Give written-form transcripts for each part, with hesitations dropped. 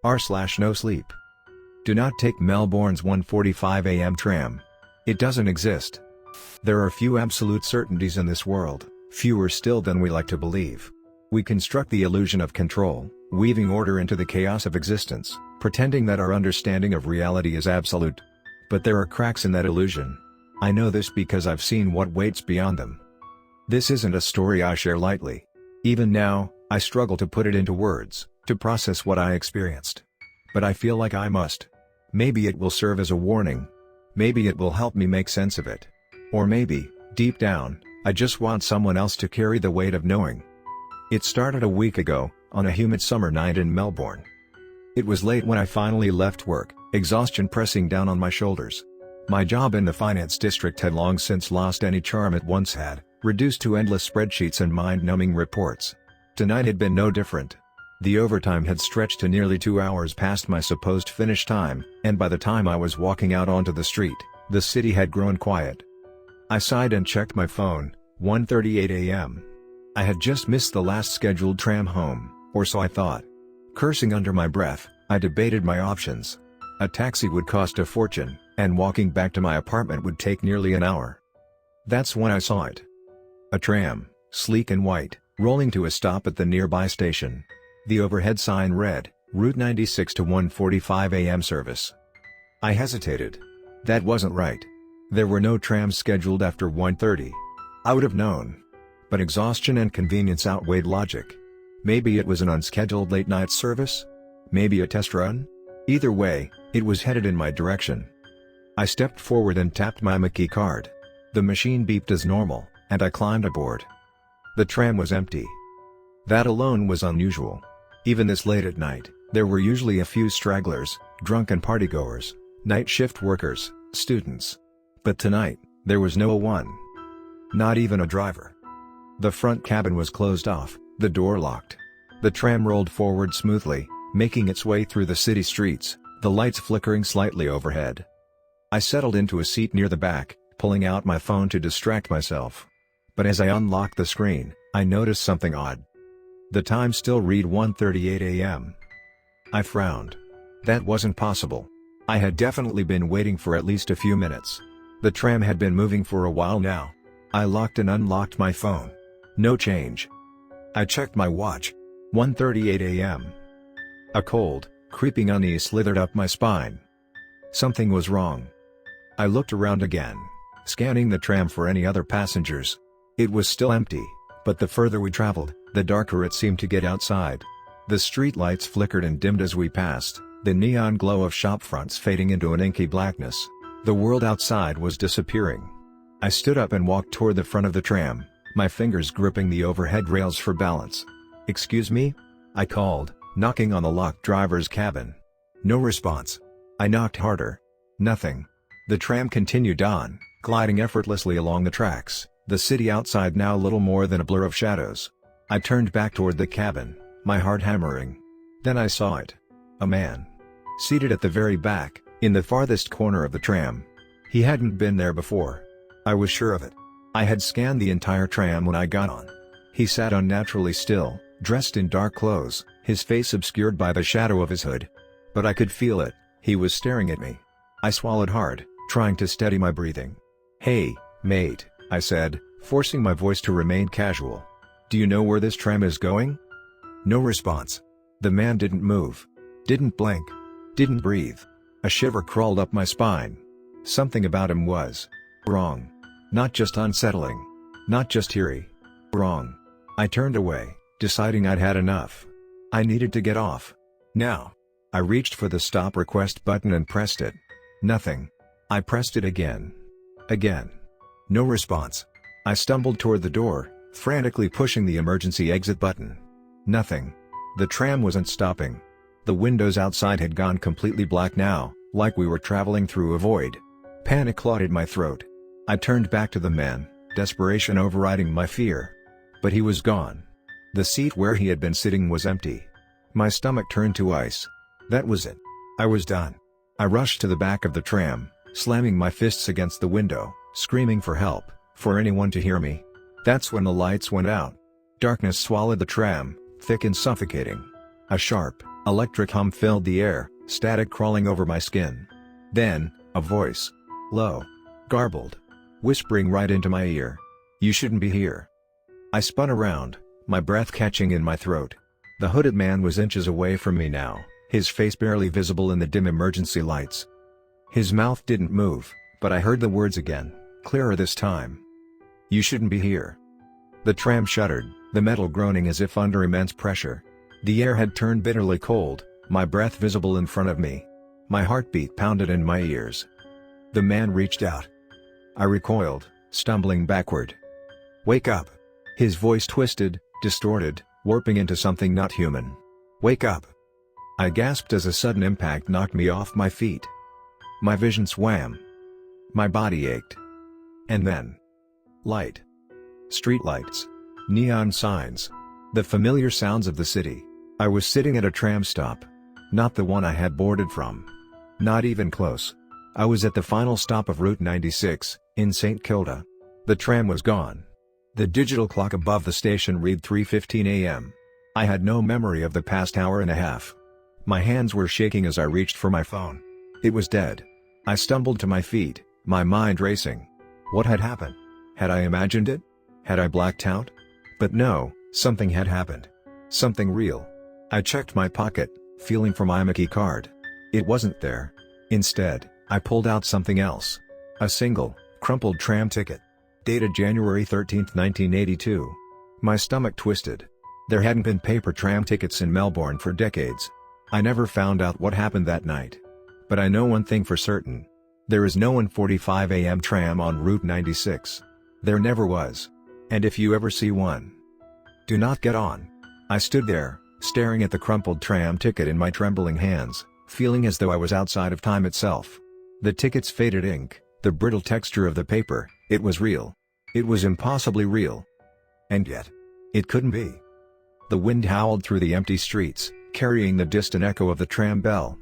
r/NoSleep. Do not take Melbourne's 1:45 a.m. tram. It doesn't exist. There are few absolute certainties in this world, fewer still than we like to believe. We construct the illusion of control, weaving order into the chaos of existence, pretending that our understanding of reality is absolute. But there are cracks in that illusion. I know this because I've seen what waits beyond them. This isn't a story I share lightly. Even now, I struggle to put it into words, to process what I experienced. But I feel like I must. Maybe it will serve as a warning. Maybe it will help me make sense of it. Or maybe, deep down, I just want someone else to carry the weight of knowing. It started a week ago, on a humid summer night in Melbourne. It was late when I finally left work, exhaustion pressing down on my shoulders. My job in the finance district had long since lost any charm it once had, reduced to endless spreadsheets and mind-numbing reports. Tonight had been no different. The overtime had stretched to nearly 2 hours past my supposed finish time, and by the time I was walking out onto the street, the city had grown quiet. I sighed and checked my phone, 1:38 a.m. I had just missed the last scheduled tram home, or so I thought. Cursing under my breath, I debated my options. A taxi would cost a fortune, and walking back to my apartment would take nearly an hour. That's when I saw it. A tram, sleek and white, rolling to a stop at the nearby station. The overhead sign read, Route 96 to 1:45 a.m. service. I hesitated. That wasn't right. There were no trams scheduled after 1:30. I would have known. But exhaustion and convenience outweighed logic. Maybe it was an unscheduled late-night service? Maybe a test run? Either way, it was headed in my direction. I stepped forward and tapped my Mickey card. The machine beeped as normal, and I climbed aboard. The tram was empty. That alone was unusual. Even this late at night, there were usually a few stragglers, drunken partygoers, night shift workers, students. But tonight, there was no one. Not even a driver. The front cabin was closed off, the door locked. The tram rolled forward smoothly, making its way through the city streets, the lights flickering slightly overhead. I settled into a seat near the back, pulling out my phone to distract myself. But as I unlocked the screen, I noticed something odd. The time still read 1:38 a.m. I frowned. That wasn't possible. I had definitely been waiting for at least a few minutes. The tram had been moving for a while now. I locked and unlocked my phone. No change. I checked my watch. 1:38 a.m. A cold, creeping unease slithered up my spine. Something was wrong. I looked around again, scanning the tram for any other passengers. It was still empty, but the further we traveled, the darker it seemed to get outside. The street lights flickered and dimmed as we passed, the neon glow of shop fronts fading into an inky blackness. The world outside was disappearing. I stood up and walked toward the front of the tram, my fingers gripping the overhead rails for balance. "Excuse me?" I called, knocking on the locked driver's cabin. No response. I knocked harder. Nothing. The tram continued on, gliding effortlessly along the tracks, the city outside now little more than a blur of shadows. I turned back toward the cabin, my heart hammering. Then I saw it. A man. Seated at the very back, in the farthest corner of the tram. He hadn't been there before. I was sure of it. I had scanned the entire tram when I got on. He sat unnaturally still, dressed in dark clothes, his face obscured by the shadow of his hood. But I could feel it, he was staring at me. I swallowed hard, trying to steady my breathing. "Hey, mate," I said, forcing my voice to remain casual. "Do you know where this tram is going?" No response. The man didn't move. Didn't blink. Didn't breathe. A shiver crawled up my spine. Something about him was wrong. Not just unsettling. Not just eerie. Wrong. I turned away, deciding I'd had enough. I needed to get off. Now. I reached for the stop request button and pressed it. Nothing. I pressed it again. Again. No response. I stumbled toward the door, frantically pushing the emergency exit button. Nothing. The tram wasn't stopping. The windows outside had gone completely black now, like we were traveling through a void. Panic clotted my throat. I turned back to the man, desperation overriding my fear. But he was gone. The seat where he had been sitting was empty. My stomach turned to ice. That was it. I was done. I rushed to the back of the tram, slamming my fists against the window, screaming for help, for anyone to hear me. That's when the lights went out. Darkness swallowed the tram, thick and suffocating. A sharp, Electric hum filled the air, static crawling over my skin. Then, a voice. Low. Garbled. Whispering right into my ear. "You shouldn't be here." I spun around, my breath catching in my throat. The hooded man was inches away from me now, his face barely visible in the dim emergency lights. His mouth didn't move, but I heard the words again, clearer this time. "You shouldn't be here." The tram shuddered, the metal groaning as if under immense pressure. The air had turned bitterly cold, my breath visible in front of me. My heartbeat pounded in my ears. The man reached out. I recoiled, stumbling backward. "Wake up!" His voice twisted, distorted, warping into something not human. "Wake up!" I gasped as a sudden impact knocked me off my feet. My vision swam. My body ached. And then... light. Streetlights. Neon signs. The familiar sounds of the city. I was sitting at a tram stop. Not the one I had boarded from. Not even close. I was at the final stop of Route 96, in St. Kilda. The tram was gone. The digital clock above the station read 3:15 a.m. I had no memory of the past hour and a half. My hands were shaking as I reached for my phone. It was dead. I stumbled to my feet, my mind racing. What had happened? Had I imagined it? Had I blacked out? But no, something had happened. Something real. I checked my pocket, feeling for my Mickey card. It wasn't there. Instead, I pulled out something else. A single, crumpled tram ticket. Dated January 13, 1982. My stomach twisted. There hadn't been paper tram tickets in Melbourne for decades. I never found out what happened that night. But I know one thing for certain. There is no 1:45 a.m. tram on Route 96. There never was. And if you ever see one, do not get on. I stood there, staring at the crumpled tram ticket in my trembling hands, feeling as though I was outside of time itself. The ticket's faded ink, the brittle texture of the paper, it was real. It was impossibly real. And yet, it couldn't be. The wind howled through the empty streets, carrying the distant echo of the tram bell.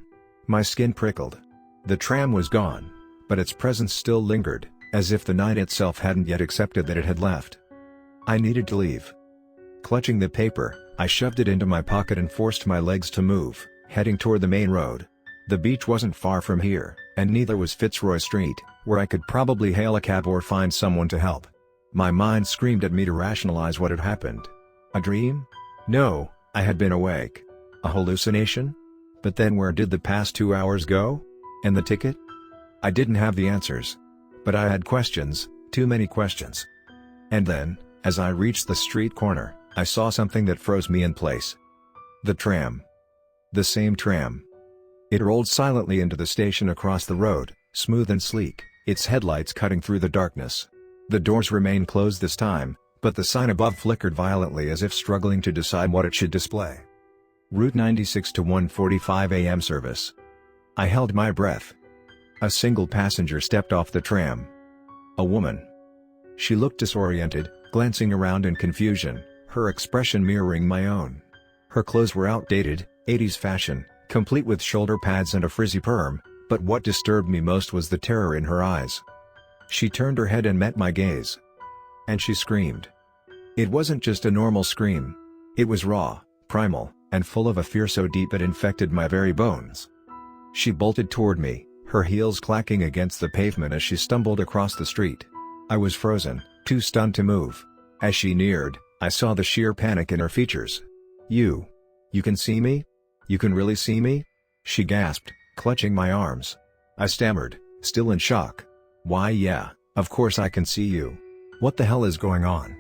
My skin prickled. The tram was gone, but its presence still lingered, as if the night itself hadn't yet accepted that it had left. I needed to leave. Clutching the paper, I shoved it into my pocket and forced my legs to move, heading toward the main road. The beach wasn't far from here, and neither was Fitzroy Street, where I could probably hail a cab or find someone to help. My mind screamed at me to rationalize what had happened. A dream? No, I had been awake. A hallucination? But then where did the past 2 hours go? And the ticket? I didn't have the answers. But I had questions, too many questions. And then, as I reached the street corner, I saw something that froze me in place. The tram. The same tram. It rolled silently into the station across the road, smooth and sleek, its headlights cutting through the darkness. The doors remained closed this time, but the sign above flickered violently as if struggling to decide what it should display. Route 96 to 1:45 a.m. service. I held my breath. A single passenger stepped off the tram. A woman. She looked disoriented, glancing around in confusion, her expression mirroring my own. Her clothes were outdated, 80s fashion, complete with shoulder pads and a frizzy perm, but what disturbed me most was the terror in her eyes. She turned her head and met my gaze. And she screamed. It wasn't just a normal scream. It was raw, primal, and full of a fear so deep it infected my very bones. She bolted toward me, her heels clacking against the pavement as she stumbled across the street. I was frozen, too stunned to move. As she neared, I saw the sheer panic in her features. You can see me? You can really see me?" she gasped, clutching my arms. I stammered, still in shock. "Why yeah, of course I can see you. What the hell is going on?"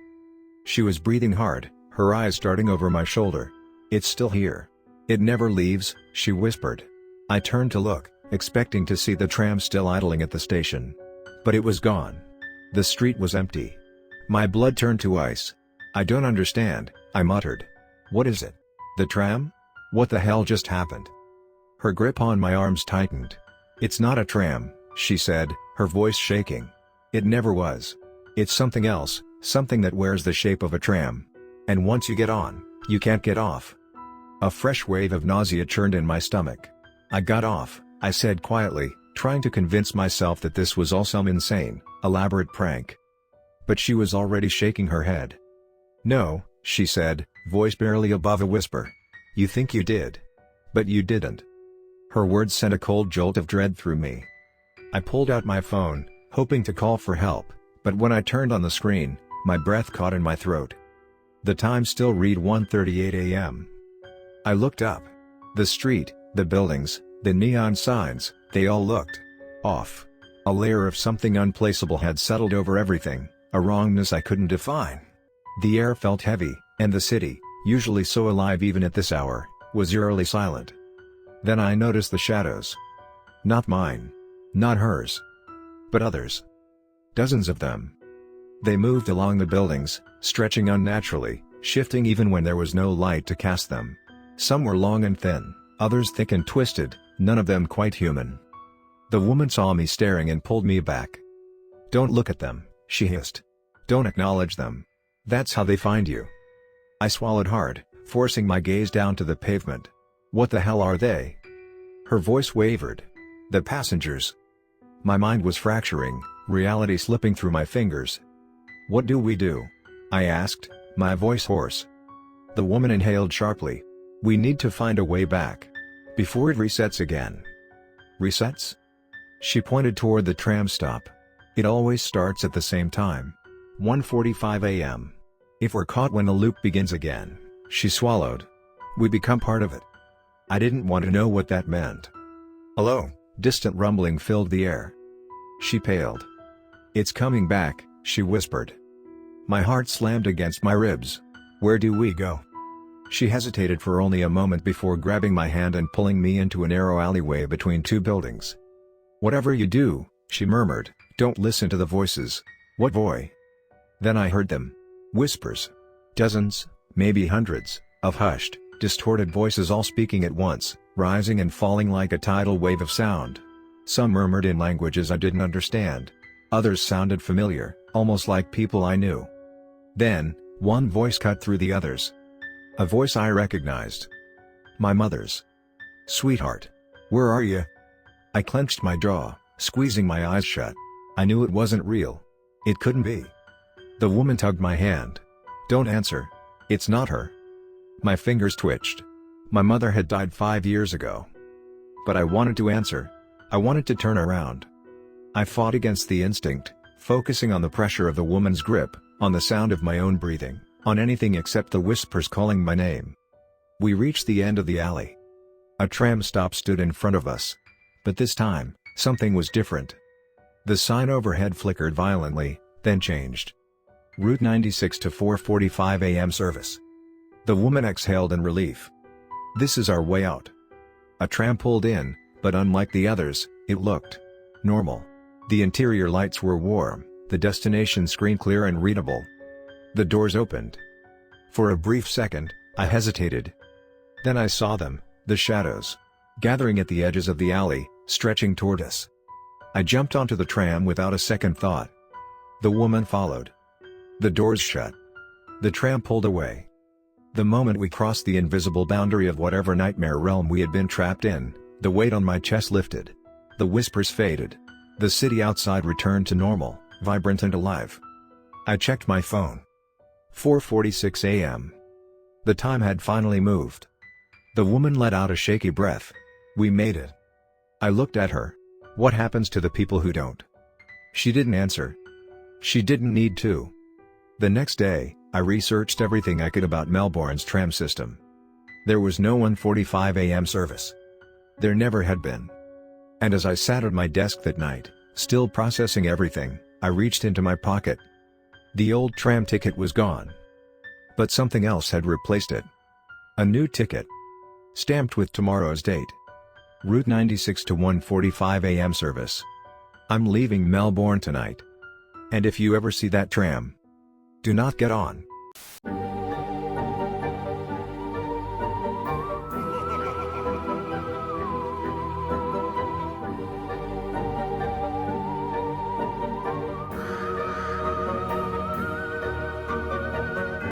She was breathing hard, her eyes starting over my shoulder. "It's still here. It never leaves," she whispered. I turned to look, expecting to see the tram still idling at the station. But it was gone. The street was empty. My blood turned to ice. "I don't understand," I muttered. "What is it? The tram? What the hell just happened?" Her grip on my arms tightened. "It's not a tram," she said, her voice shaking. "It never was. It's something else, something that wears the shape of a tram. And once you get on, you can't get off." A fresh wave of nausea churned in my stomach. "I got off," I said quietly, trying to convince myself that this was all some insane, elaborate prank. But she was already shaking her head. "No," she said, voice barely above a whisper. "You think you did. But you didn't. Her words sent a cold jolt of dread through me. I pulled out my phone, hoping to call for help, but when I turned on the screen, my breath caught in my throat. The time still read 1:38 a.m. I looked up. The street, the buildings, the neon signs, they all looked off. A layer of something unplaceable had settled over everything, a wrongness I couldn't define. The air felt heavy, and the city, usually so alive even at this hour, was eerily silent. Then I noticed the shadows. Not mine. Not hers. But others. Dozens of them. They moved along the buildings, stretching unnaturally, shifting even when there was no light to cast them. Some were long and thin, others thick and twisted, none of them quite human. The woman saw me staring and pulled me back. "Don't look at them," she hissed. "Don't acknowledge them. That's how they find you." I swallowed hard, forcing my gaze down to the pavement. "What the hell are they?" Her voice wavered. "The passengers." My mind was fracturing, reality slipping through my fingers. "What do we do?" I asked, my voice hoarse. The woman inhaled sharply. "We need to find a way back. Before it resets again." "Resets?" She pointed toward the tram stop. "It always starts at the same time. 1:45 a.m. If we're caught when the loop begins again," she swallowed, "we become part of it." I didn't want to know what that meant. "Hello," distant rumbling filled the air. She paled. "It's coming back," she whispered. My heart slammed against my ribs. "Where do we go?" She hesitated for only a moment before grabbing my hand and pulling me into a narrow alleyway between two buildings. "Whatever you do," she murmured, "don't listen to the voices." "What boy?" Then I heard them. Whispers. Dozens, maybe hundreds, of hushed, distorted voices all speaking at once, rising and falling like a tidal wave of sound. Some murmured in languages I didn't understand. Others sounded familiar, almost like people I knew. Then, one voice cut through the others. A voice I recognized. My mother's. "Sweetheart. Where are you?" I clenched my jaw, squeezing my eyes shut. I knew it wasn't real. It couldn't be. The woman tugged my hand. "Don't answer. It's not her." My fingers twitched. My mother had died 5 years ago. But I wanted to answer. I wanted to turn around. I fought against the instinct, focusing on the pressure of the woman's grip, on the sound of my own breathing, on anything except the whispers calling my name. We reached the end of the alley. A tram stop stood in front of us. But this time, something was different. The sign overhead flickered violently, then changed. Route 96 to 4:45 a.m. service. The woman exhaled in relief. "This is our way out." A tram pulled in, but unlike the others, it looked normal. The interior lights were warm, the destination screen clear and readable. The doors opened. For a brief second, I hesitated. Then I saw them, the shadows, gathering at the edges of the alley, stretching toward us. I jumped onto the tram without a second thought. The woman followed. The doors shut. The tram pulled away. The moment we crossed the invisible boundary of whatever nightmare realm we had been trapped in, the weight on my chest lifted. The whispers faded. The city outside returned to normal, vibrant and alive. I checked my phone. 4:46 a.m. The time had finally moved. The woman let out a shaky breath. "We made it." I looked at her. "What happens to the people who don't?" She didn't answer. She didn't need to. The next day, I researched everything I could about Melbourne's tram system. There was no 1:45 a.m. service. There never had been. And as I sat at my desk that night, still processing everything, I reached into my pocket. The old tram ticket was gone. But something else had replaced it. A new ticket. Stamped with tomorrow's date. Route 96 to 1:45 a.m. service. I'm leaving Melbourne tonight. And if you ever see that tram, do not get on.